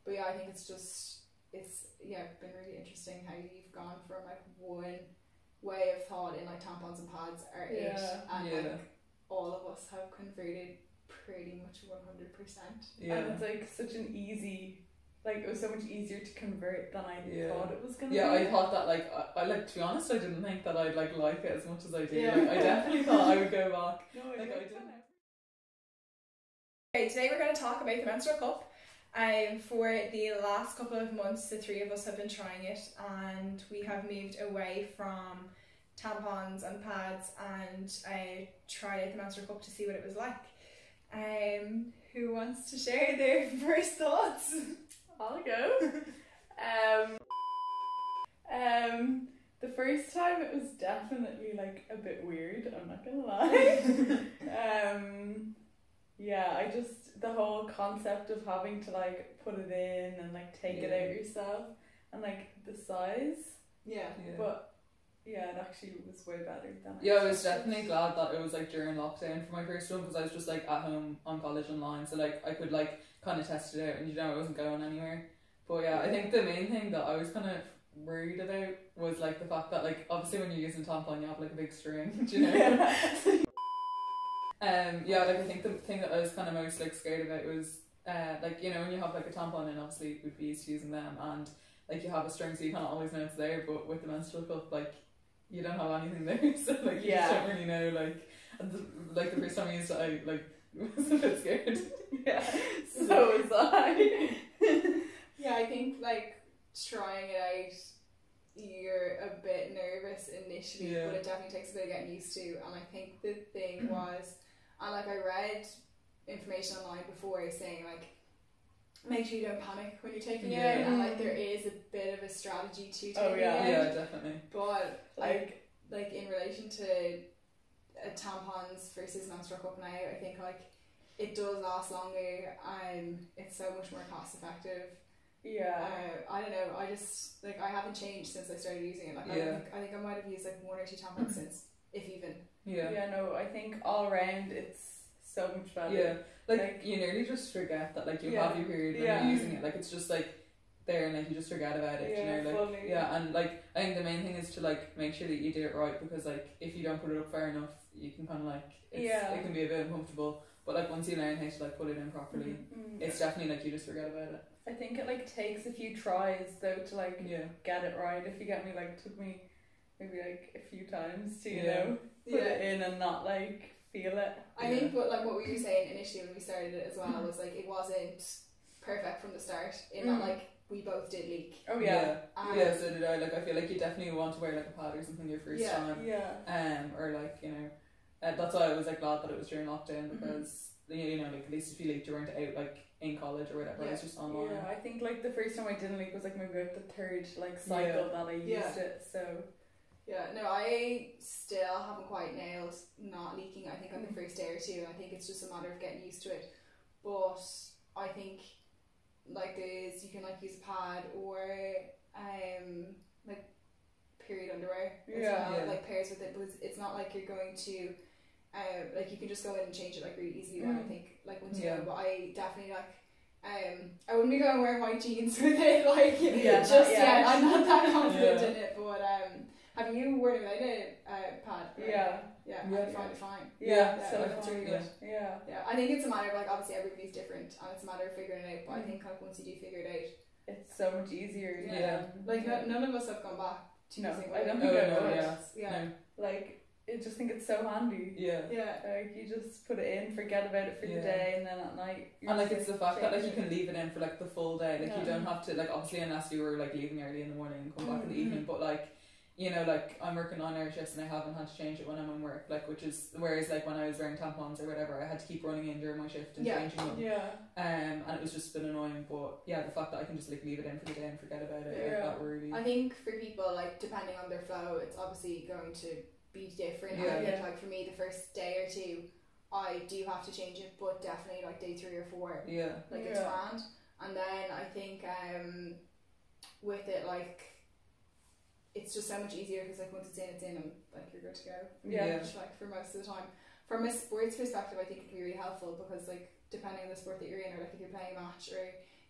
But yeah, I think it's been really interesting how you've gone from like one way of thought in like tampons and pads are it, and like all of us have converted pretty much 100%. And it's like such an easy, like it was so much easier to convert than I thought it was gonna be. I thought that like I like, to be honest, I didn't think that I'd like it as much as I do. Like I definitely thought I would go back. No, I didn't. Okay, today we're going to talk about the menstrual cup. For the last couple of months, the three of us have been trying it, and we have moved away from tampons and pads and tried out the menstrual cup to see what it was like. Who wants to share their first thoughts? I'll go. The first time it was definitely like a bit weird, I'm not gonna lie. I just, the whole concept of having to like put it in and like take it out yourself, and like the size. But it actually was way better than I was definitely glad that it was like during lockdown for my first one, because I was just like at home on college online, so like I could like kind of test it out, and I wasn't going anywhere. But I think the main thing that I was kind of worried about was like the fact that like obviously when you're using tampon you have like a big string, do you know? Like I think the thing that I was kind of most like scared about was like, you know, when you have like a tampon, and obviously we'd be used to using them, and like you have a string so you can't always know it's there, but with the menstrual cup like you don't have anything there, so like you just don't really know, like, and the first time I used it I like was a bit scared. So was I. I think like trying it out, you're a bit nervous initially, but it definitely takes a bit of getting used to. And I think the thing was, and like I read information online before saying like make sure you don't panic when you're taking it out, and like there is a bit of a strategy to taking it out. Definitely. But like in relation to tampons versus menstrual cup now, I think like it does last longer, and it's so much more cost effective. I don't know, I just like, I haven't changed since I started using it. Like I think I might have used like 1 or 2 tampons since, if even. I think all around it's so much better. Like you nearly just forget that like you have your period when you're using it. Like it's just like there, and like you just forget about it, you know, like fully. And like I think the main thing is to like make sure that you do it right, because like if you don't put it up far enough, you can kind of like it can be a bit uncomfortable, but like once you learn how to like put it in properly, it's definitely like you just forget about it. I think it like takes a few tries though to like get it right, if you get me. Like took me maybe like a few times to you know put it in and not like feel it. I think what we were saying initially when we started it as well was like it wasn't perfect from the start, in that like we both did leak. So did I. Like I feel like you definitely want to wear like a pad or something your first time. Or like, you know, that's why I was like glad that it was during lockdown, because you know, like at least if you leaked you weren't out like in college or whatever, it was just online. I think like the first time I didn't leak was like maybe like the third like cycle that I used it, so I still haven't quite nailed not leaking. I think on the first day or two, I think it's just a matter of getting used to it. But I think like you can like use a pad or like period underwear as well, like pairs with it, but it's not like you're going to like you can just go in and change it like really easily then, I think, like once you know. But I definitely like I wouldn't be going wearing white jeans with it like just yet. I'm not that confident in it, but have you worn without a pad? I find it fine. So that's really good. I think it's a matter of like, obviously everybody's different and it's a matter of figuring it out, but I think like once you do figure it out, it's so much easier. Like none of us have gone back to using it. I don't think I would. Like I just think it's so handy. Like you just put it in, forget about it for the day, and then at night and like it's the fact that like you can leave it in for like the full day, like you don't have to, like obviously unless you were like leaving early in the morning and come back in the evening, but like, you know, like I'm working on hour shifts and I haven't had to change it when I'm on work, like, which is, whereas like when I was wearing tampons or whatever, I had to keep running in during my shift and changing them. And it was just been annoying, but the fact that I can just like leave it in for the day and forget about it, like, that really. I think for people, like depending on their flow, it's obviously going to be different. I think like for me the first day or two I do have to change it, but definitely like day 3 or 4 like it's grand. And then I think with it, like it's just so much easier because like once it's in and like you're good to go. Like for most of the time. From a sports perspective, I think it can be really helpful because like depending on the sport that you're in, or like if you're playing a match or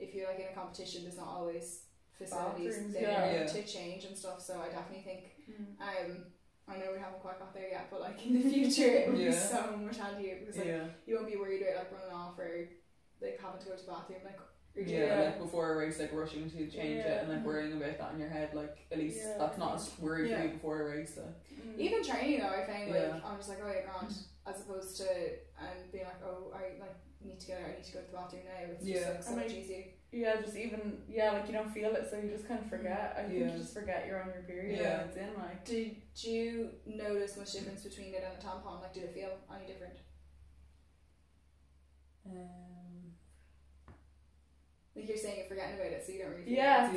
if you're like in a competition, there's not always facilities Bathrooms, there to change and stuff. So I definitely think I know we haven't quite got there yet, but like in the future it would be so much handier, because like you won't be worried about like running off or like having to go to the bathroom like like before a race, like rushing to change it and like worrying about that in your head, like at least that's not as worried for you before a race. So. Even training though, I found like I'm just like, oh yeah, grand, as opposed to being like, oh, I like need to get out, I need to go to the bathroom now. It's just like so much easier. Yeah, just even like you don't feel it, so you just kind of forget. I think you just forget you're on your period. Yeah, it's in like. Did you notice much difference between it and a tampon? Like, did it feel any different? Like you're saying, you're forgetting about it, so you don't really feel it.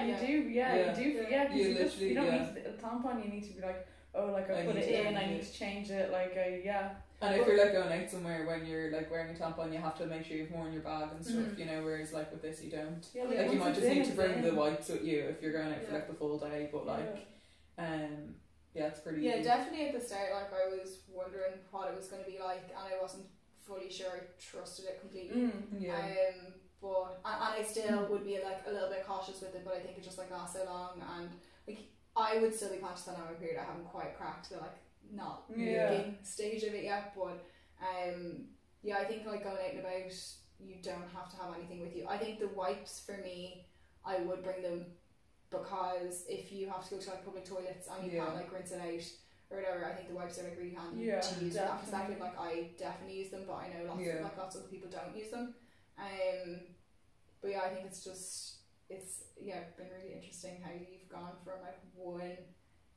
You do. Because you don't need a tampon. You need to be like, oh, like I put it in, I need to change it. Like, And if you're like going out somewhere when you're like wearing a tampon, you have to make sure you have more in your bag and stuff, you know. Whereas like with this, you don't. Yeah, like you might just need to bring the wipes with you if you're going out for like the full day. But like, it's pretty. Yeah, definitely at the start, like I was wondering what it was going to be like, and I wasn't fully sure I trusted it completely. But I still would be like a little bit cautious with it, but I think it just like lasts so long, and like I would still be conscious that I'm a period. I haven't quite cracked the like not leaking stage of it yet, but I think like going out and about, you don't have to have anything with you. I think the wipes for me, I would bring them, because if you have to go to like public toilets and you can't like rinse it out or whatever, I think the wipes are like really handy to use from that perspective. Like I definitely use them, but I know lots of other people don't use them. But I think it's been really interesting how you've gone from like one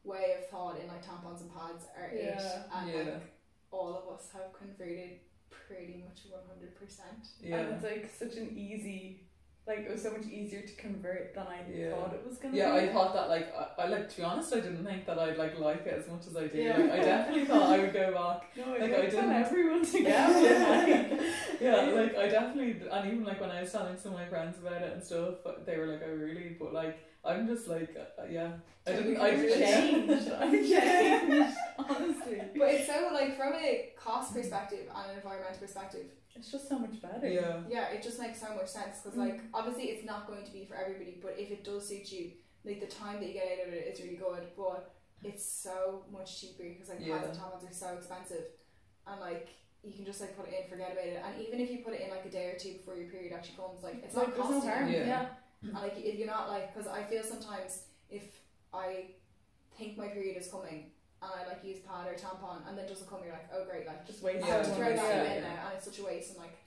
way of thought in like tampons and pads are it, and like all of us have converted pretty much 100%. And it's like such an easy, like it was so much easier to convert than I thought it was gonna be. I thought that like I like, to be honest, I didn't think that I'd like it as much as I did. Like I definitely thought I would go back. No, I didn't. Everyone together. Like I definitely, and even like when I was telling some of my friends about it and stuff, they were like, oh really? But like I'm just like I changed, honestly. But it's so like from a cost perspective and an environmental perspective, it's just so much better. It just makes so much sense, because like obviously it's not going to be for everybody, but if it does suit you, like the time that you get out of it is really good, but it's so much cheaper, because like pads and tampons are so expensive, and like you can just like put it in, forget about it, and even if you put it in like a day or two before your period actually comes, like it's not costing you. And like if you're not like, because I feel sometimes if I think my period is coming and I like use pad or tampon and then it doesn't come, you're like, oh great, like just waste I have to throw that in now, and it's such a waste. And like,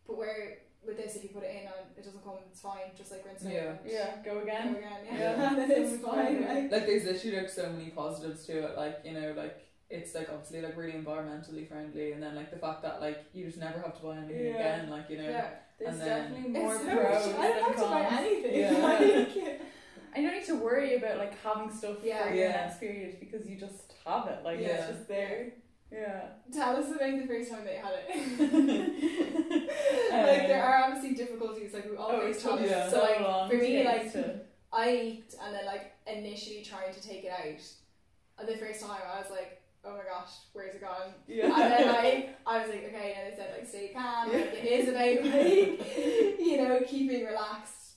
but where with this, if you put it in and it doesn't come, it's fine, just like rinse it out. Go again. It's fine. Like there's literally like so many positives to it, like, you know, like it's like obviously like really environmentally friendly, and then like the fact that like you just never have to buy anything again, like, you know. There's definitely more pros than cons. I don't have to buy anything. I don't need to worry about like having stuff for your next period, because you just have it, like it's just there. Tell us about the first time that you had it. Like there are obviously difficulties, like we all face challenges. So like for me, like I leaked, and then like initially trying to take it out, the first time I was like, oh my gosh, where's it gone? And then I was like, okay, now they said like stay calm, like it is about like, you know, keeping relaxed,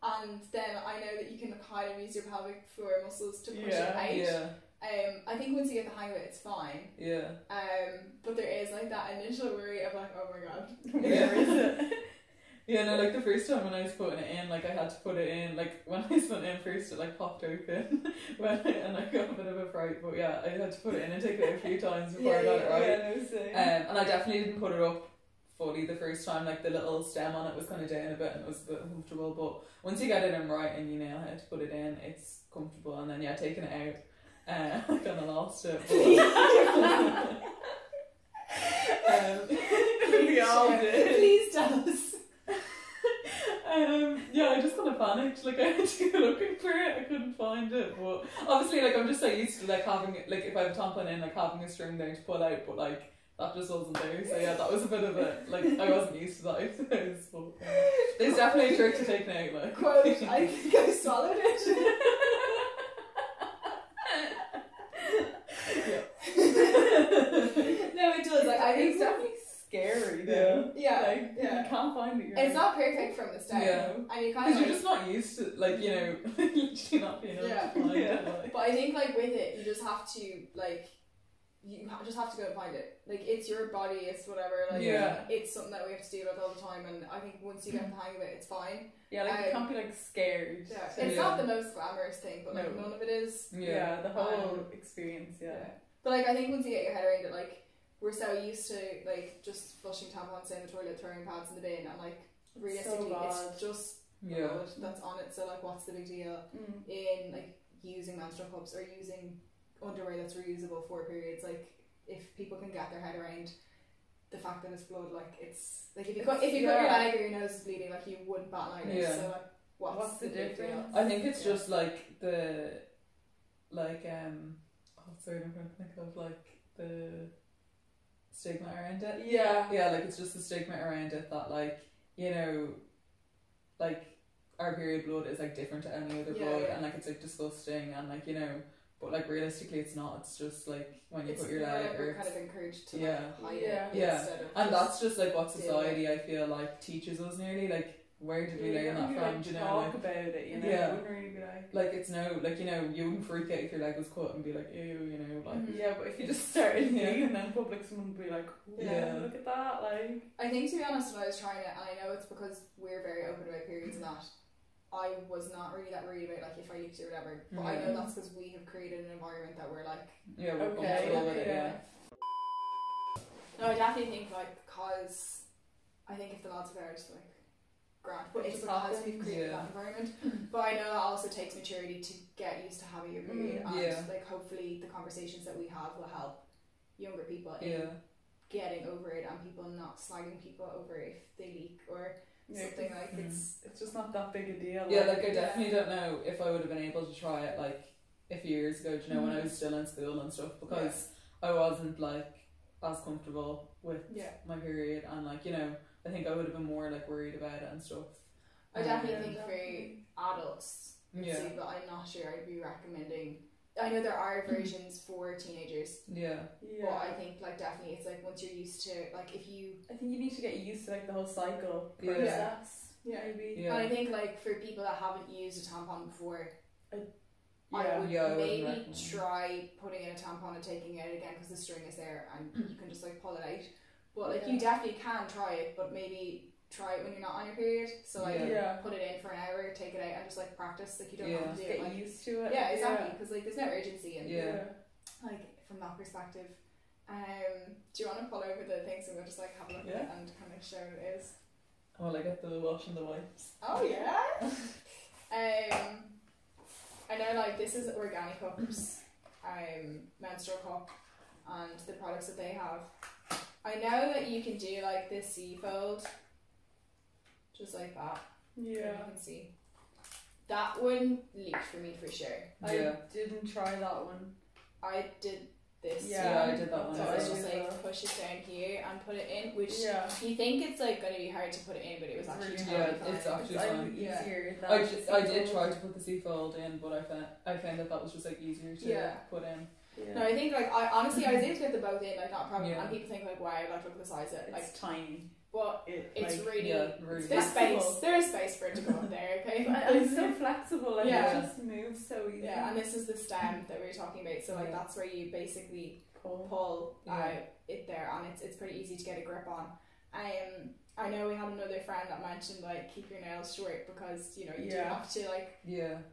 and then I know that you can kind of use your pelvic floor muscles to push it out. I think once you get the hang of it, it's fine. But there is like that initial worry of like, oh my god, where is it? Like the first time when I was putting it in, like I had to put it in, like when I was putting it in first, it like popped open and I got a bit of a fright, but I had to put it in and take it out a few times before I got it right. And I definitely didn't put it up fully the first time, like the little stem on it was kind of down a bit and it was a bit uncomfortable, but once you get it in right and you know how to put it in, it's comfortable. And then taking it out, I kind of lost it. We all did. Please tell us. I just kind of panicked, like I had to go looking for it, I couldn't find it, but obviously like I'm just so used to like having it, like if I have a tampon in, like having a string there to pull out, but like that just wasn't there, so that was a bit of it, like I wasn't used to that, I suppose, but there's definitely a trick to taking out, like quote, I think I swallowed it. No, it does, like I think it's definitely scary though. Like, you can't find it. It's not perfect from the start. And you kind of you're just not used to, like, you know, literally not being able to find it. Like. But I think, like, with it, you just have to, like, just have to go and find it. Like, it's your body, it's whatever. Like, it's something that we have to deal with all the time. And I think once you get the hang of it, it's fine. Yeah, like, you can't be, like, scared. It's not the most glamorous thing, but, like, none of it is. The whole experience, But, like, I think once you get your head around it, like, we're so used to, like, just flushing tampons down the toilet, throwing pads in the bin, and, like, realistically, it's just blood that's on it. So, like, what's the big deal in, like, using menstrual cups or using underwear that's reusable for periods? Like, if people can get their head around the fact that it's blood, like, it's like, if you cut your leg or your nose is bleeding, like, you wouldn't bat an eyelid. So, like, what's the difference? I think it's just like the, like, sorry, I'm trying to think of, like, the stigma around it. Like, it's just the stigma around it that, like, you know, like, our period blood is, like, different to any other blood, and, like, it's, like, disgusting, and, like, you know, but, like, realistically it's not. It's just, like, when you put your leg, like, we're kind of encouraged to like, hide it instead of and that's just, like, what society I feel like teaches us nearly. Like, where did we learn that from? Like, you know, talk like, about it, you know. You wouldn't really be like it's no, like, you know, you wouldn't freak out if your leg was cut and be like, ew, you know, like. But if you just started bleeding in public, someone would be like, look at that, like. I think, to be honest, when I was trying it, and I know it's because we're very open about periods and that, I was not really that worried about, like, if I leaked it or whatever, but I know that's because we have created an environment that we're like, we're comfortable with it, No, I definitely think, like, because I think if the lads are there, just like, grand, but it's because we've created that environment. But I know that also takes maturity to get used to having your period, and like, hopefully the conversations that we have will help younger people in getting over it, and people not slagging people over if they leak or something. Like, it's just not that big a deal. Like, I definitely don't know if I would have been able to try it, like, a few years ago, you know, when I was still in school and stuff, because I wasn't, like, as comfortable with my period, and, like, you know, I think I would have been more, like, worried about it and stuff. I definitely think for adults, but I'm not sure I'd be recommending. I know there are versions for teenagers. But I think, like, definitely it's like, once you're used to, like, if you, I think you need to get used to, like, the whole cycle process. Maybe. And I think, like, for people that haven't used a tampon before, I would maybe try putting in a tampon and taking it out again, because the string is there and you can just, like, pull it out. But, like, you definitely can try it, but maybe try it when you're not on your period. So, like, put it in for an hour, take it out, and just, like, practice. Like, you don't have to do it. Get used to it. Yeah, exactly. Because, like, there's no urgency. And, like, from that perspective. Do you want to pull over the things and we'll just, like, have a look at it and kind of show what it is? Well, I get the wash and the wipes. Oh, yeah? I know, like, this is Organic Cups, Menstrual Cup, and the products that they have. I know that you can do, like, this C-fold, just like that. You can see. That one leaked for me for sure. I didn't try that one. I did this. I did that one. So I was just like, push it down here and put it in, which you think it's like going to be hard to put it in, but it was actually fine. It's actually fine. Easier. I did try to put the C-fold in, but I found that was just, like, easier to put in. No, I think, like, I was able to get the both in, like, not a problem. And people think, like, wow, like, look at the size of it. Like, it's tiny. But it's like, really, really there's space. There's space for it to go up there, okay? It's so flexible, like, it just moves so easy. Yeah, and this is the stem that we were talking about. So, like, that's where you basically pull it there, and it's pretty easy to get a grip on. I know we had another friend that mentioned, like, keep your nails short, because, you know, you do have to, like,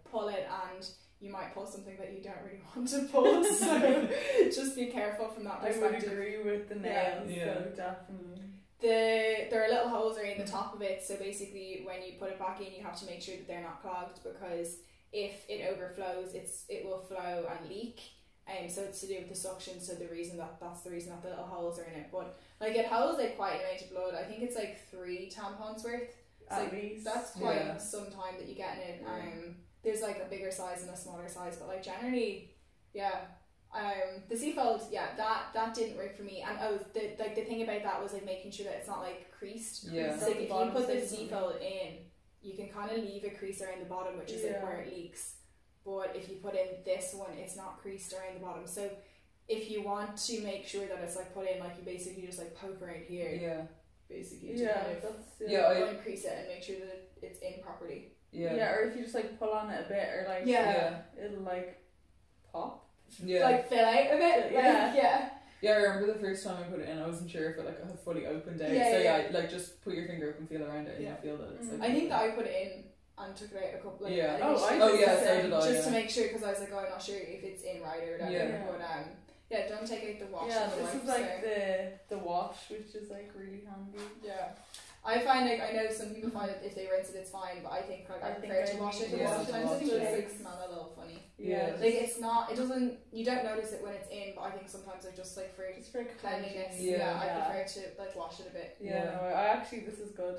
pull it, and you might pull something that you don't really want to pull, so just be careful from that perspective. I would agree with the nails, so definitely. There are little holes right in the top of it, so basically when you put it back in, you have to make sure that they're not clogged, because if it overflows, it will flow and leak. So it's to do with the suction, so that's the reason that the little holes are in it. But, like, it holds, like, quite an amount of blood. I think it's like 3 tampons worth. At least. That's quite some time that you get in it. There's, like, a bigger size and a smaller size, but, like, generally, the C-fold, that didn't work for me. And the thing about that was, like, making sure that it's not, like, creased. So, like, if you put the C-fold in, you can kind of leave a crease around the bottom, which is like where it leaks. But if you put in this one, it's not creased around the bottom. So if you want to make sure that it's like put in, like you basically just like poke around here, basically to kind of increase it and make sure that it's in properly. Or if you just like pull on it a bit, or like it'll like pop, like fill out a bit, I remember the first time I put it in, I wasn't sure if it like had fully opened out. Like just put your finger up and feel around it, and you feel that it's like. I think that I put it in and took it out a couple. Like, so did I. Just to make sure, because I was like, I'm not sure if it's in right or whatever. But don't take out the wash. This is like the wash, which is like really handy. I find like, I know some people find that if they rinse it it's fine, but I think like I prefer to wash it. Sometimes it does like smell a little funny. Like it's not. It doesn't. You don't notice it when it's in, but I think sometimes I just like for cleanliness. I prefer to like wash it a bit. I actually, this is good.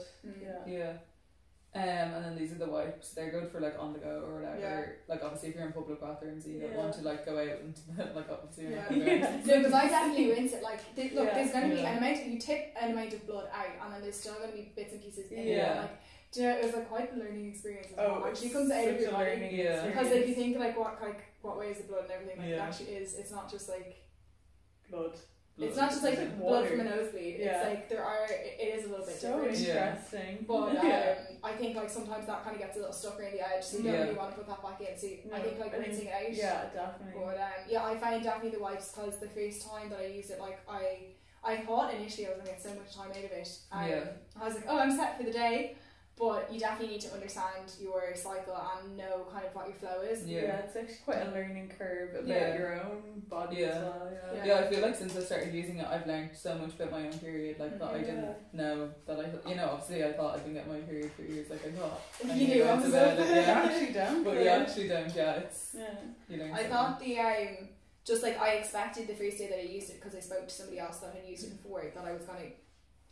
And then these are the wipes. They're good for like on the go or whatever. Like obviously if you're in public bathrooms, you don't want to like go out into the, like obviously you're not going to go No, because I definitely rinse it. Like there's going to be an amount. You tip an amount of blood out, and then there's still going to be bits and pieces in there. Like, do you know, it was like quite a learning experience. Actually comes out of your body. Because like you think like what way is the blood and everything. Like it actually is. It's not just like blood. It's not just like blood from a nosebleed. It's like it is a little bit different. Interesting. But I think like sometimes that kind of gets a little stuck around the edge, so you don't really want to put that back in. So I think like rinsing it out. Yeah, definitely. But I find definitely the wipes, because the first time that I used it, like I thought initially I was gonna get so much time out of it. I was like, I'm set for the day. But you definitely need to understand your cycle and know kind of what your flow is. It's actually quite a learning curve about your own body as well. I feel like since I started using it, I've learned so much about my own period, like that I didn't know that obviously I thought I'd been getting my period for years, like I thought. You knew about it. You actually don't. But you actually don't, it's, you know. I thought just like I expected the first day that I used it, because I spoke to somebody else that had used it before, that I was going to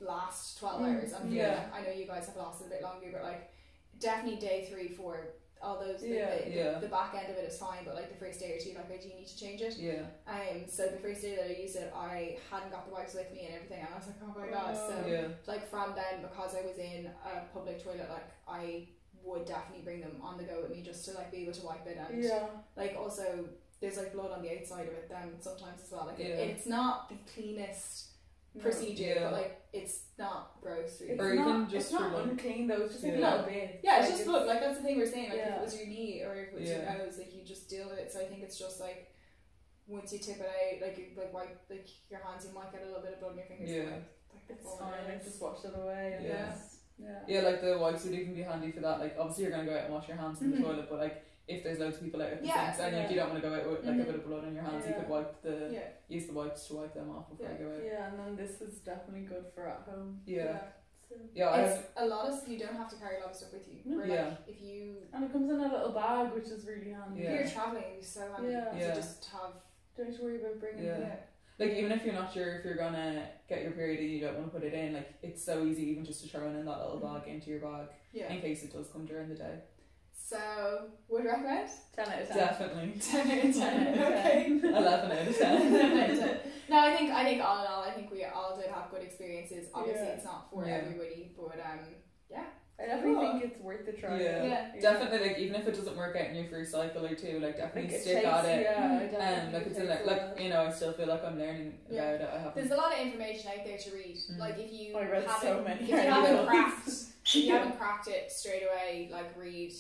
last 12 hours. And I know you guys have lasted a bit longer, but like definitely day 3, 4, all those the back end of it is fine, but like the first day or two, like I do need to change it. So the first day that I used it, I hadn't got the wipes with me and everything, and I was like, oh my god. So like from then, because I was in a public toilet, like I would definitely bring them on the go with me, just to like be able to wipe it. And like also there's like blood on the outside of it then sometimes as well, like it's not the cleanest procedure, but like it's not gross really. It's not unclean though, it's just like a little bit. It's just blood, like that's the thing we're saying, like if it was your knee or if it was your nose, like you just deal with it. So I think it's just like once you tip it out, like you like wipe like your hands, you might get a little bit of blood on your fingers, like it's fine, like just wash it away. Like the wipes would even be handy for that. Like obviously you're going to go out and wash your hands in the toilet, but like if there's loads of people out at the sinks and like you don't want to go out with like a bit of blood on your hands, you could use the wipes to wipe them off before you go out. And then this is definitely good for at home. A lot of, you don't have to carry a lot of stuff with you. Like if you, and it comes in a little bag, which is really handy. If you're travelling, it's so handy to just have. Don't have to worry about bringing it. Like even if you're not sure if you're gonna get your period and you don't want to put it in, like it's so easy even just to throw in that little bag into your bag in case it does come during the day. So, would recommend? 10 out of 10. Definitely. 10 out of 10. Okay. 11 out of 10. 11 out of 10. No, I think all in all, I think we all did have good experiences. Obviously, it's not for everybody, but I definitely think it's worth the try. Definitely, like even if it doesn't work out in your first cycle or two, like definitely stick at it. Like it's like you know, I still feel like I'm learning about it. There's a lot of information out there to read. Like if you if you haven't cracked it straight away, like read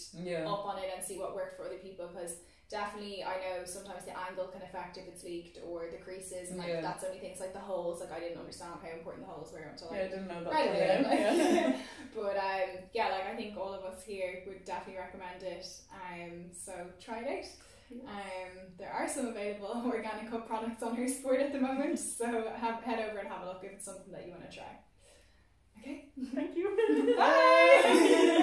up on it and see what worked for other people, because definitely I know sometimes the angle can affect if it's leaked or the creases, and like that's only things like the holes. Like I didn't understand how important the holes were until I didn't know that. Right but like I think all of us here would definitely recommend it. So try it out. There are some available organic cup products on her sport at the moment, so head over and have a look if it's something that you want to try. Okay. Thank you. Bye.